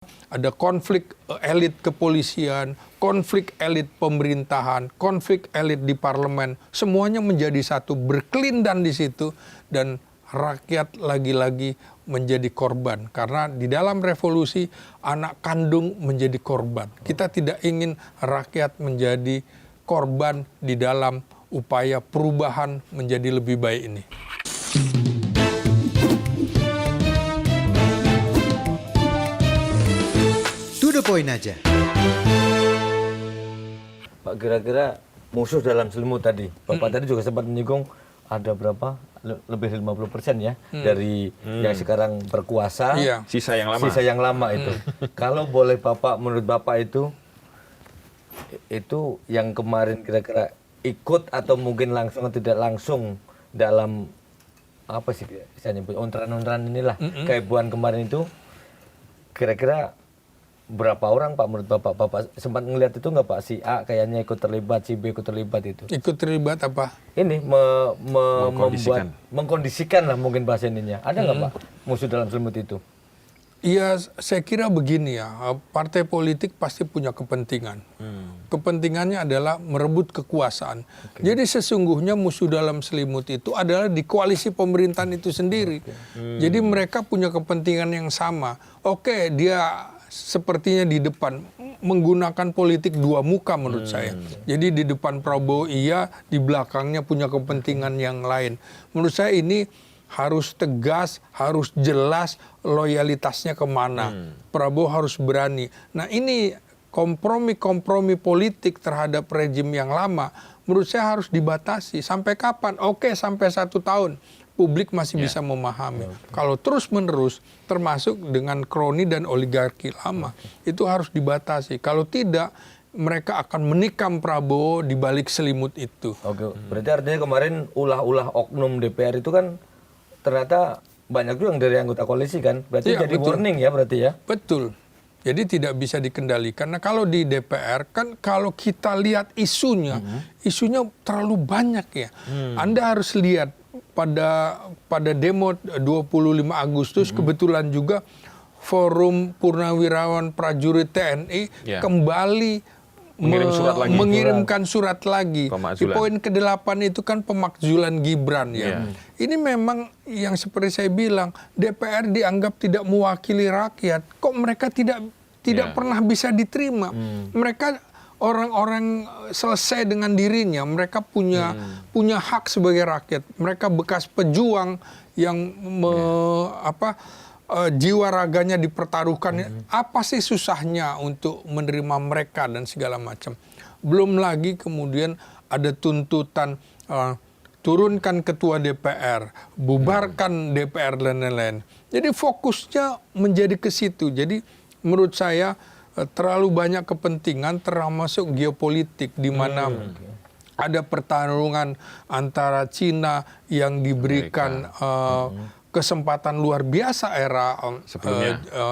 ada konflik elit kepolisian, konflik elit pemerintahan, konflik elit di parlemen, semuanya menjadi satu, berkelindan di situ, dan rakyat lagi-lagi menjadi korban. Karena di dalam revolusi, anak kandung menjadi korban. Kita tidak ingin rakyat menjadi korban di dalam upaya perubahan menjadi lebih baik ini. To the point aja. Pak, kira-kira musuh dalam selimut tadi, Bapak tadi juga sempat menyinggung ada berapa? Lebih 50% ya dari yang sekarang berkuasa, sisa yang lama itu. Kalau boleh Bapak, menurut Bapak itu yang kemarin kira-kira ikut atau mungkin langsung atau tidak langsung dalam apa sih saya nyebut ontran-ontran inilah kehebohan kemarin itu, kira-kira berapa orang Pak menurut Bapak? Bapak sempat ngelihat itu nggak Pak? Si A kayaknya ikut terlibat, si B ikut terlibat itu. Ikut terlibat apa? Ini mengkondisikan lah mungkin bahasa ininya. Ada nggak Pak musuh dalam selimut itu? Iya, saya kira begini ya, partai politik pasti punya kepentingan. Kepentingannya adalah merebut kekuasaan. Jadi sesungguhnya musuh dalam selimut itu adalah di koalisi pemerintahan itu sendiri. Jadi mereka punya kepentingan yang sama. Oke, dia sepertinya di depan menggunakan politik dua muka menurut saya. Jadi di depan Prabowo iya, di belakangnya punya kepentingan yang lain. Menurut saya ini harus tegas, harus jelas loyalitasnya kemana. Prabowo harus berani. Nah ini kompromi-kompromi politik terhadap rejim yang lama menurut saya harus dibatasi. Sampai kapan? Oke, sampai 1 tahun. Publik masih bisa memahami. Kalau terus-menerus, termasuk dengan kroni dan oligarki lama, itu harus dibatasi. Kalau tidak, mereka akan menikam Prabowo di balik selimut itu. Oke, berarti artinya kemarin ulah-ulah oknum DPR itu kan ternyata banyak juga yang dari anggota koalisi kan? Berarti jadi warning ya berarti ya? Betul. Jadi tidak bisa dikendalikan. Nah kalau di DPR kan kalau kita lihat isunya, isunya terlalu banyak ya. Anda harus lihat pada demo 25 Agustus kebetulan juga Forum Purnawirawan Prajurit TNI kembali mengirimkan surat lagi. Di poin ke-8 itu kan pemakzulan Gibran ya. Ini memang yang seperti saya bilang, DPR dianggap tidak mewakili rakyat. Kok mereka tidak pernah bisa diterima? Mereka orang-orang selesai dengan dirinya, mereka punya hak sebagai rakyat. Mereka bekas pejuang yang jiwa raganya dipertaruhkan. Apa sih susahnya untuk menerima mereka dan segala macam. Belum lagi kemudian ada tuntutan turunkan ketua DPR, bubarkan DPR dan lain-lain. Jadi fokusnya menjadi ke situ. Jadi menurut saya terlalu banyak kepentingan termasuk geopolitik di mana ada pertarungan antara Cina yang diberikan kesempatan luar biasa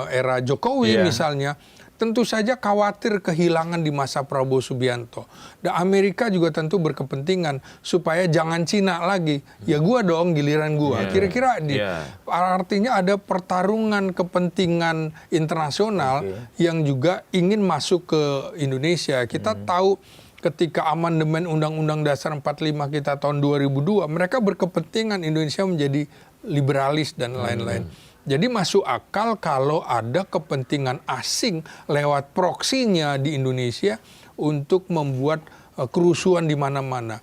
era Jokowi misalnya, tentu saja khawatir kehilangan di masa Prabowo Subianto. Dan Amerika juga tentu berkepentingan supaya jangan Cina lagi. Ya gua dong, giliran gua. Kira-kira artinya ada pertarungan kepentingan internasional yang juga ingin masuk ke Indonesia. Kita tahu ketika amandemen Undang-Undang Dasar 45 kita tahun 2002, mereka berkepentingan Indonesia menjadi liberalis dan lain-lain. Jadi masuk akal kalau ada kepentingan asing lewat proksinya di Indonesia untuk membuat kerusuhan di mana-mana.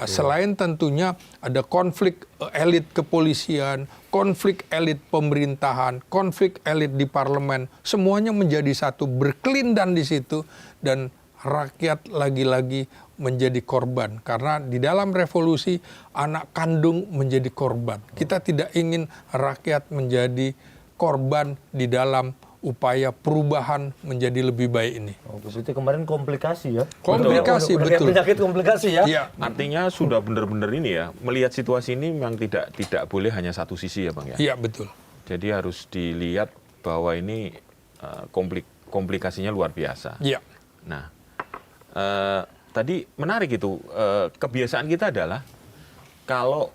Selain tentunya ada konflik elit kepolisian, konflik elit pemerintahan, konflik elit di parlemen, semuanya menjadi satu, berkelindan di situ, dan rakyat lagi-lagi menjadi korban. Karena di dalam revolusi, anak kandung menjadi korban. Kita tidak ingin rakyat menjadi korban di dalam upaya perubahan menjadi lebih baik ini. Berarti kemarin komplikasi ya? Komplikasi, betul. Penyakit komplikasi ya? Artinya sudah benar-benar ini ya, melihat situasi ini memang tidak boleh hanya satu sisi ya Bang ya? Iya, betul. Jadi harus dilihat bahwa ini komplikasinya luar biasa. Iya. Nah, tadi menarik itu, kebiasaan kita adalah kalau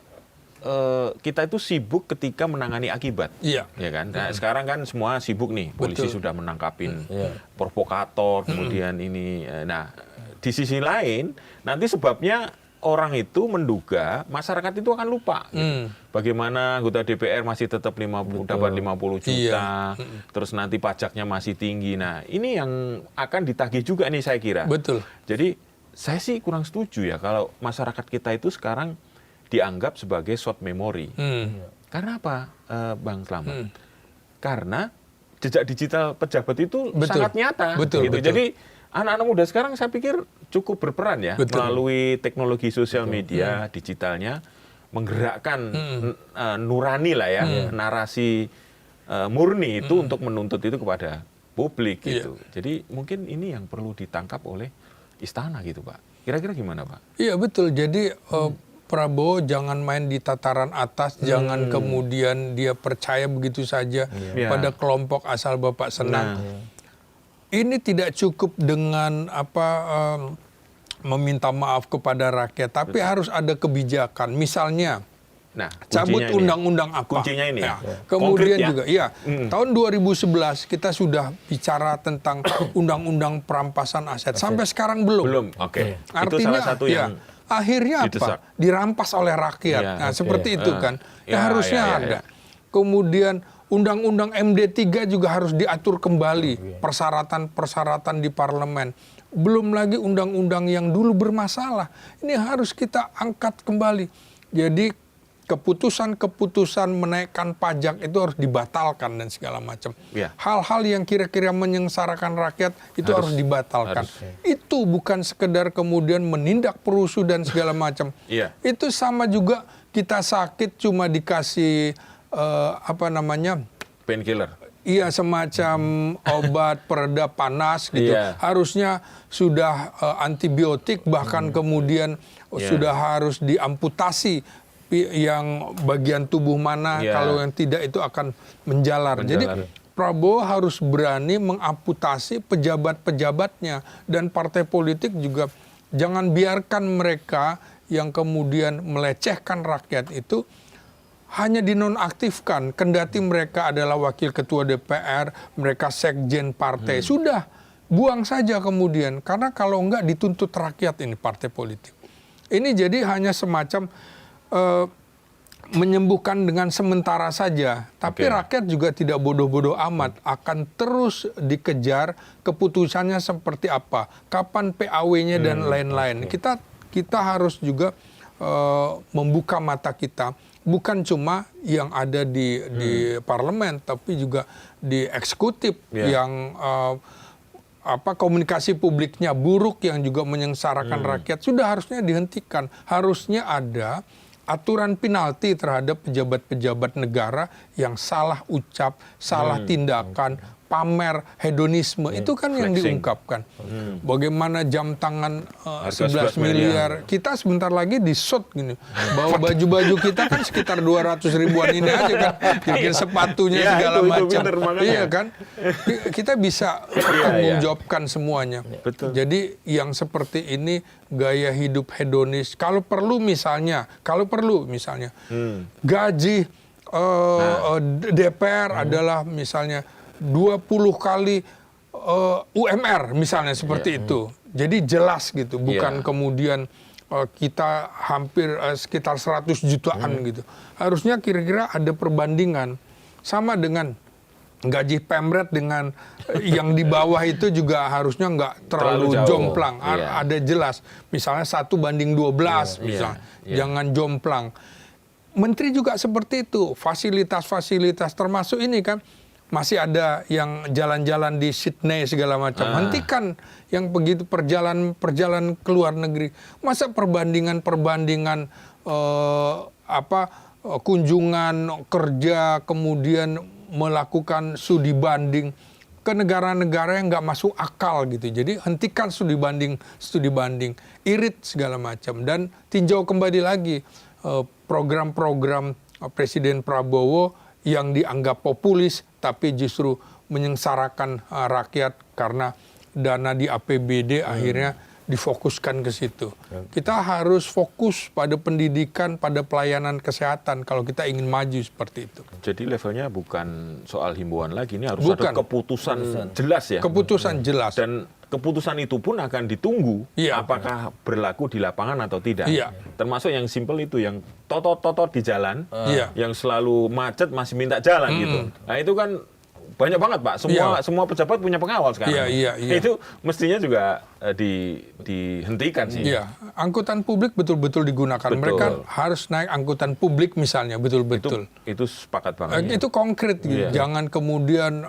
kita itu sibuk ketika menangani akibat. Iya. Ya kan? Nah, sekarang kan semua sibuk nih. Polisi sudah menangkapin provokator, kemudian ini. Nah, di sisi lain nanti sebabnya orang itu menduga masyarakat itu akan lupa. Gitu. Bagaimana anggota DPR masih tetap dapat 50 juta, terus nanti pajaknya masih tinggi. Nah, ini yang akan ditagih juga nih saya kira. Betul. Jadi saya sih kurang setuju ya kalau masyarakat kita itu sekarang dianggap sebagai short memory. Karena apa, Bang Slamet? Karena jejak digital pejabat itu sangat nyata. Betul, gitu. betul. Jadi anak-anak muda sekarang saya pikir cukup berperan ya melalui teknologi sosial media digitalnya menggerakkan nurani lah ya, narasi murni itu untuk menuntut itu kepada publik gitu. Jadi mungkin ini yang perlu ditangkap oleh istana gitu, Pak. Kira-kira gimana, Pak? Iya betul. Jadi Prabowo jangan main di tataran atas, jangan kemudian dia percaya begitu saja pada kelompok asal Bapak senang. Ini tidak cukup dengan meminta maaf kepada rakyat, tapi harus ada kebijakan. Misalnya, cabut undang-undang apa? Kuncinya ini ya. Kemudian konkret, juga, tahun 2011 kita sudah bicara tentang undang-undang perampasan aset. Sampai sekarang belum. Belum. Oke. Artinya, itu salah satu yang akhirnya didesak. apa? Dirampas oleh rakyat. Seperti itu kan. Harusnya ada. Kemudian undang-undang MD3 juga harus diatur kembali. Persyaratan-persyaratan di parlemen. Belum lagi undang-undang yang dulu bermasalah. Ini harus kita angkat kembali. Jadi keputusan-keputusan menaikkan pajak itu harus dibatalkan dan segala macam. Hal-hal yang kira-kira menyengsarakan rakyat itu harus dibatalkan. Itu bukan sekedar kemudian menindak perusuh dan segala macam. Itu sama juga kita sakit cuma dikasih painkiller. Iya, semacam obat pereda panas gitu. Harusnya sudah antibiotik, bahkan kemudian sudah harus diamputasi yang bagian tubuh mana, kalau yang tidak itu akan menjalar. Jadi Prabowo harus berani mengamputasi pejabat-pejabatnya, dan partai politik juga jangan biarkan mereka yang kemudian melecehkan rakyat itu hanya dinonaktifkan, kendati mereka adalah wakil ketua DPR, mereka sekjen partai. Sudah, buang saja kemudian, karena kalau enggak dituntut rakyat ini partai politik. Ini jadi hanya semacam menyembuhkan dengan sementara saja, tapi rakyat juga tidak bodoh-bodoh amat, akan terus dikejar keputusannya seperti apa, kapan PAW-nya dan lain-lain. Kita harus juga membuka mata kita, bukan cuma yang ada di parlemen, tapi juga di eksekutif yang komunikasi publiknya buruk, yang juga menyengsarakan rakyat. Sudah harusnya dihentikan. Harusnya ada aturan penalti terhadap pejabat-pejabat negara yang salah ucap, salah tindakan, pamer, hedonisme. Itu kan yang diungkapkan. Bagaimana jam tangan 11 miliar. Kita sebentar lagi di-shot gini. Bawa baju-baju kita kan sekitar 200 ribuan ini aja kan. Bikin sepatunya segala macam. Iya kan? Kita bisa menjawabkan semuanya. Jadi yang seperti ini gaya hidup hedonis. Kalau perlu misalnya gaji DPR adalah misalnya 20 kali UMR misalnya seperti itu. Jadi jelas gitu, bukan kemudian kita hampir sekitar 100 jutaan gitu. Harusnya kira-kira ada perbandingan. Sama dengan gaji Pemret dengan yang di bawah itu juga harusnya nggak terlalu jomplang. Ada jelas. Misalnya 1:12 misalnya. Jangan jomplang. Menteri juga seperti itu. Fasilitas-fasilitas termasuk ini kan. Masih ada yang jalan-jalan di Sydney segala macam. Hentikan yang begitu perjalanan ke luar negeri. Masa perbandingan kunjungan kerja, kemudian melakukan studi banding ke negara-negara yang nggak masuk akal gitu. Jadi hentikan studi banding, irit segala macam, dan tinjau kembali lagi program-program Presiden Prabowo yang dianggap populis tapi justru menyengsarakan rakyat karena dana di APBD akhirnya difokuskan ke situ. Kita harus fokus pada pendidikan, pada pelayanan kesehatan kalau kita ingin maju seperti itu. Jadi levelnya bukan soal himbauan lagi, ini harus Bukan. ada keputusan jelas ya. Keputusan jelas. Dan keputusan itu pun akan ditunggu Iya. apakah berlaku di lapangan atau tidak. Iya. Termasuk yang simpel itu, yang totot-totot di jalan, Iya. yang selalu macet masih minta jalan gitu. Nah itu kan banyak banget Pak, semua pejabat punya pengawal sekarang. Iya. Itu mestinya juga dihentikan sih. Iya, angkutan publik betul-betul digunakan. Betul. Mereka harus naik angkutan publik misalnya, betul-betul. Itu sepakat banget. Itu konkret gitu. Iya. Jangan kemudian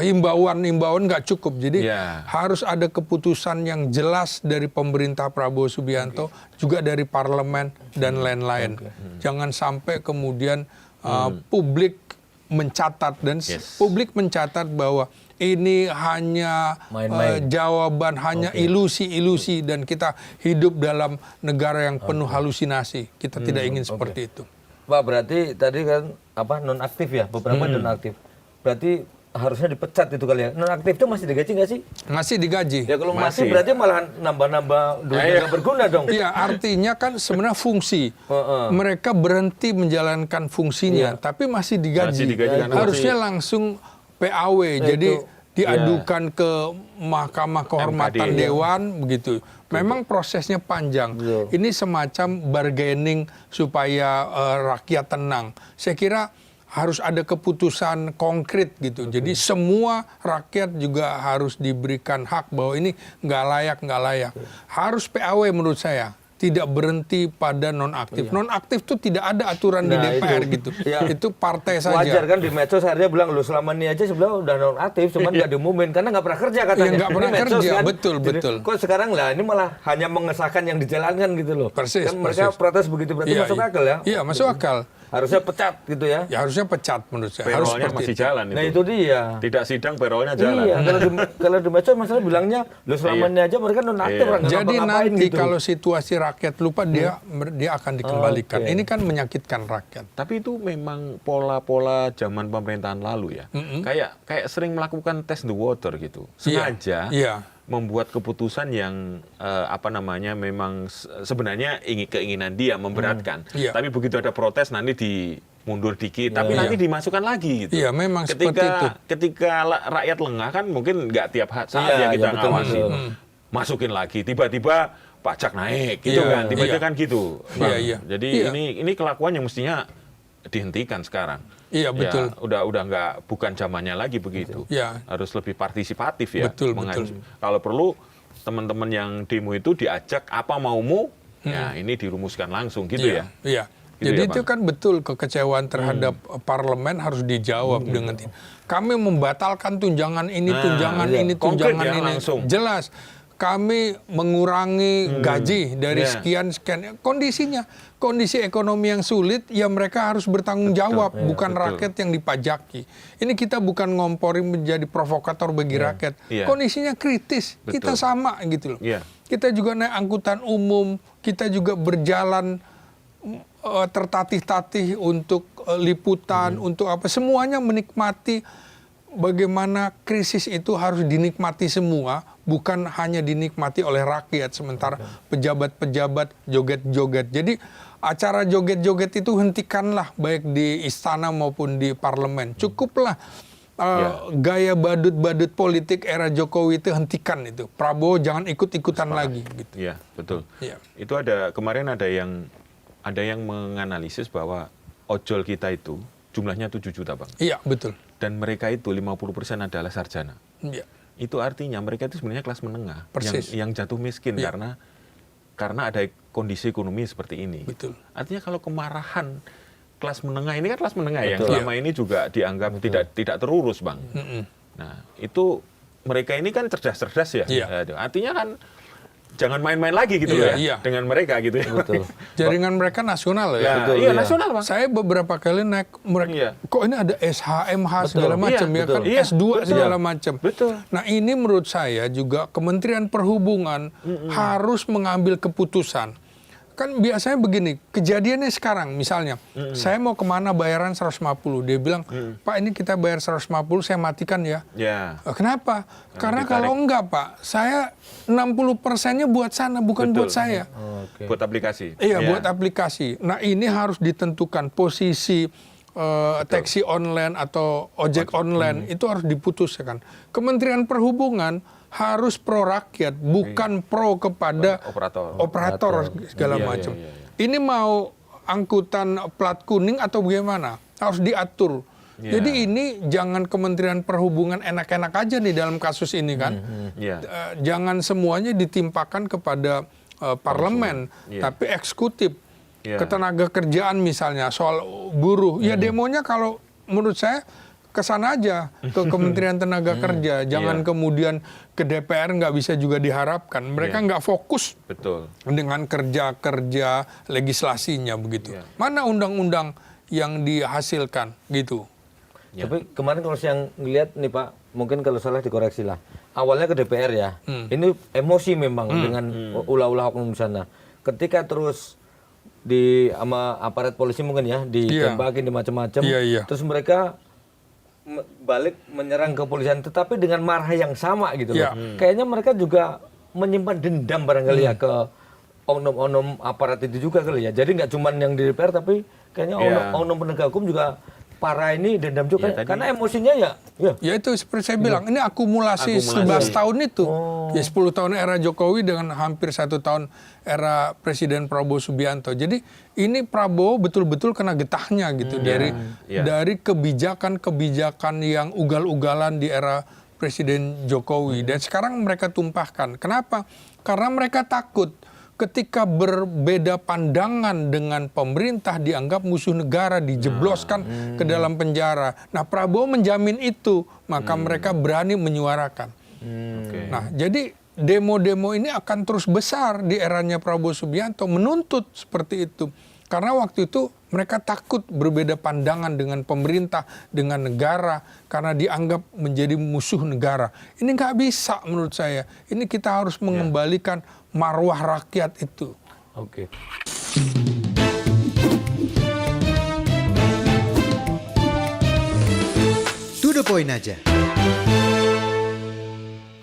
himbauan nggak cukup. Jadi Iya. harus ada keputusan yang jelas dari pemerintah Prabowo Subianto, juga dari parlemen dan lain-lain. Jangan sampai kemudian publik mencatat dan Yes. publik mencatat bahwa ini hanya Main-main. jawaban, hanya ilusi-ilusi dan kita hidup dalam negara yang penuh halusinasi. Kita tidak ingin seperti itu. Pak, berarti tadi kan nonaktif ya, beberapa nonaktif. Berarti harusnya dipecat itu kali ya. Nonaktif itu masih digaji nggak sih? Masih digaji. Ya kalau masih Masih. berarti malah nambah-nambah duitnya nggak berguna dong. Iya, artinya kan sebenarnya fungsi. Mereka berhenti menjalankan fungsinya, tapi masih digaji. Masih digaji karena Harusnya masih- langsung PAW. Jadi diadukan ke Mahkamah Kehormatan MKD, ya. Dewan begitu. Memang prosesnya panjang. Ini semacam bargaining supaya rakyat tenang. Saya kira harus ada keputusan konkret gitu. Jadi semua rakyat juga harus diberikan hak bahwa ini nggak layak. Harus PAW menurut saya. Tidak berhenti pada nonaktif. Nonaktif itu tidak ada aturan di Nah, DPR itu. gitu. Ya. Itu partai saja. Wajar kan di medsos akhirnya bilang lu selama ini aja sebenarnya udah nonaktif, cuman nggak diumumin karena nggak pernah kerja katanya. Iya, nggak pernah Ini medsos kerja, kan. betul, Jadi, betul. Kok sekarang lah ini malah hanya mengesahkan yang dijalankan gitu loh. Persis, Kan mereka persis. protes begitu berarti Iya, masuk iya. akal ya. Iya, masuk akal. Harusnya pecat gitu ya. Ya harusnya pecat menurut saya. Harus Payrollnya seperti masih itu. jalan Nah itu dia. Tidak sidang payrollnya jalan. Iya, kalau di medsos masalah bilangnya lu selama ini aja mereka nonaktif Iya. orang nggak Jadi ngapa-ngapain nanti gitu. kalau situasi rakyat lupa dia akan dikembalikan. Oke. Ini kan menyakitkan rakyat. Tapi itu memang pola-pola zaman pemerintahan lalu ya. Kayak sering melakukan test the water gitu. Sengaja Iya. membuat keputusan yang memang sebenarnya keinginan dia memberatkan. Iya. Tapi begitu ada protes nanti mundur dikit, tapi nanti dimasukkan lagi gitu. Iya, memang seperti itu. Ketika rakyat lengah kan mungkin nggak tiap saat Iya, ya kita iya, betul, ngawasi. betul. Masukin lagi, tiba-tiba pajak naik gitu Iya, kan, tiba-tiba iya. kan gitu. Iya, Bang. iya. Jadi Iya. ini kelakuan yang mestinya dihentikan sekarang. Iya, betul. Ya, udah nggak, bukan zamannya lagi begitu. Iya. Harus lebih partisipatif ya. Betul, Kalau perlu teman-teman yang demo itu diajak apa maumu, ya ini dirumuskan langsung gitu ya. Iya. Gitu Jadi ya, itu Bang? kan betul kekecewaan terhadap parlemen harus dijawab dengan kami membatalkan tunjangan ini, tunjangan iya. ini, Konkret tunjangan ya, ini. langsung. Jelas. Kami mengurangi gaji dari Iya. sekian. Kondisi ekonomi yang sulit, ya mereka harus bertanggung jawab, bukan betul. rakyat yang dipajaki. Ini kita bukan ngomporin menjadi provokator bagi rakyat. Iya. Kondisinya kritis, kita Betul. sama gitu loh. Iya. Kita juga naik angkutan umum, kita juga berjalan tertatih-tatih untuk liputan, untuk apa, semuanya menikmati bagaimana krisis itu harus dinikmati semua, bukan hanya dinikmati oleh rakyat, sementara pejabat-pejabat joget-joget. Jadi acara joget-joget itu hentikanlah, baik di istana maupun di parlemen. Cukuplah gaya badut-badut politik era Jokowi itu hentikan itu. Prabowo jangan ikut-ikutan lagi gitu. Iya, betul. Iya. Itu kemarin ada yang menganalisis bahwa ojol kita itu jumlahnya 7 juta, Bang. Iya, betul. Dan mereka itu 50% adalah sarjana. Iya. Itu artinya mereka itu sebenarnya kelas menengah Persis. yang jatuh miskin Iya. karena ada kondisi ekonomi seperti ini. Betul. Artinya kalau kemarahan kelas menengah ini kan kelas menengah yang Betul. selama ini juga dianggap tidak terurus, Bang. Nah, itu mereka ini kan cerdas-cerdas ya. Iya. Artinya kan jangan main-main lagi gitu Iya, ya iya. dengan mereka gitu ya. Betul. Jaringan mereka nasional Ya, ya. Betul, iya, iya. nasional, Bang. Saya beberapa kali naik mereka, Iya. kok ini ada SHMH segala Betul. macam Iya, ya betul. kan, Iya, S2 betul. segala macam. Betul. Nah ini menurut saya juga Kementerian Perhubungan harus mengambil keputusan. kan biasanya begini, kejadiannya sekarang misalnya, saya mau kemana bayaran 150, dia bilang, Pak ini kita bayar 150, saya matikan ya. Ya. Kenapa? Karena ditarik. kalau enggak Pak, saya 60%-nya buat sana, bukan Betul. buat saya. Oke. Buat aplikasi. Iya, Ya. buat aplikasi. Nah ini harus ditentukan posisi taksi online atau ojek online, itu harus diputuskan. Kementerian Perhubungan harus pro rakyat, bukan pro kepada operator segala Iya, macam. iya, iya. Ini mau angkutan plat kuning atau bagaimana? Harus diatur. Iya. Jadi ini jangan Kementerian Perhubungan enak-enak aja nih dalam kasus ini kan. Iya. Jangan semuanya ditimpakan kepada parlemen, Iya. tapi eksekutif. Iya. Ketenaga kerjaan misalnya soal buruh, ya demonya kalau menurut saya kesana aja ke Kementerian Tenaga Kerja, jangan Iya. kemudian ke DPR, nggak bisa juga diharapkan. Mereka Iya. nggak fokus Betul. dengan kerja legislasinya begitu. Iya. Mana undang-undang yang dihasilkan gitu? Ya. Tapi kemarin kalau yang ngelihat nih Pak, mungkin kalau salah dikoreksi lah. Awalnya ke DPR ya, ini emosi memang dengan ulah-ulah oknum sana. Ketika terus sama aparat polisi mungkin ya, ditembakin di macam-macam, Iya. terus mereka balik menyerang kepolisian, tetapi dengan marah yang sama gitu loh. Iya. Kayaknya mereka juga menyimpan dendam barangkali ya ke oknum-oknum aparat itu juga kali ya. Jadi nggak cuma yang di DPR, tapi kayaknya Iya. oknum penegak hukum juga para ini dendam juga. Iya, tadi- Karena emosinya ya. Ya itu seperti saya bilang, ini akumulasi 11 tahun itu. Ya 10 tahun era Jokowi dengan hampir 1 tahun era Presiden Prabowo Subianto. Jadi ini Prabowo betul-betul kena getahnya gitu dari kebijakan-kebijakan yang ugal-ugalan di era Presiden Jokowi. Dan sekarang mereka tumpahkan. Kenapa? Karena mereka takut ketika berbeda pandangan dengan pemerintah dianggap musuh negara, dijebloskan ke dalam penjara. Nah, Prabowo menjamin itu, maka mereka berani menyuarakan. Oke. Nah, jadi demo-demo ini akan terus besar di eranya Prabowo Subianto, menuntut seperti itu. Karena waktu itu mereka takut berbeda pandangan dengan pemerintah, dengan negara, karena dianggap menjadi musuh negara. Ini nggak bisa menurut saya. Ini kita harus mengembalikan marwah rakyat itu. Oke. To the point aja.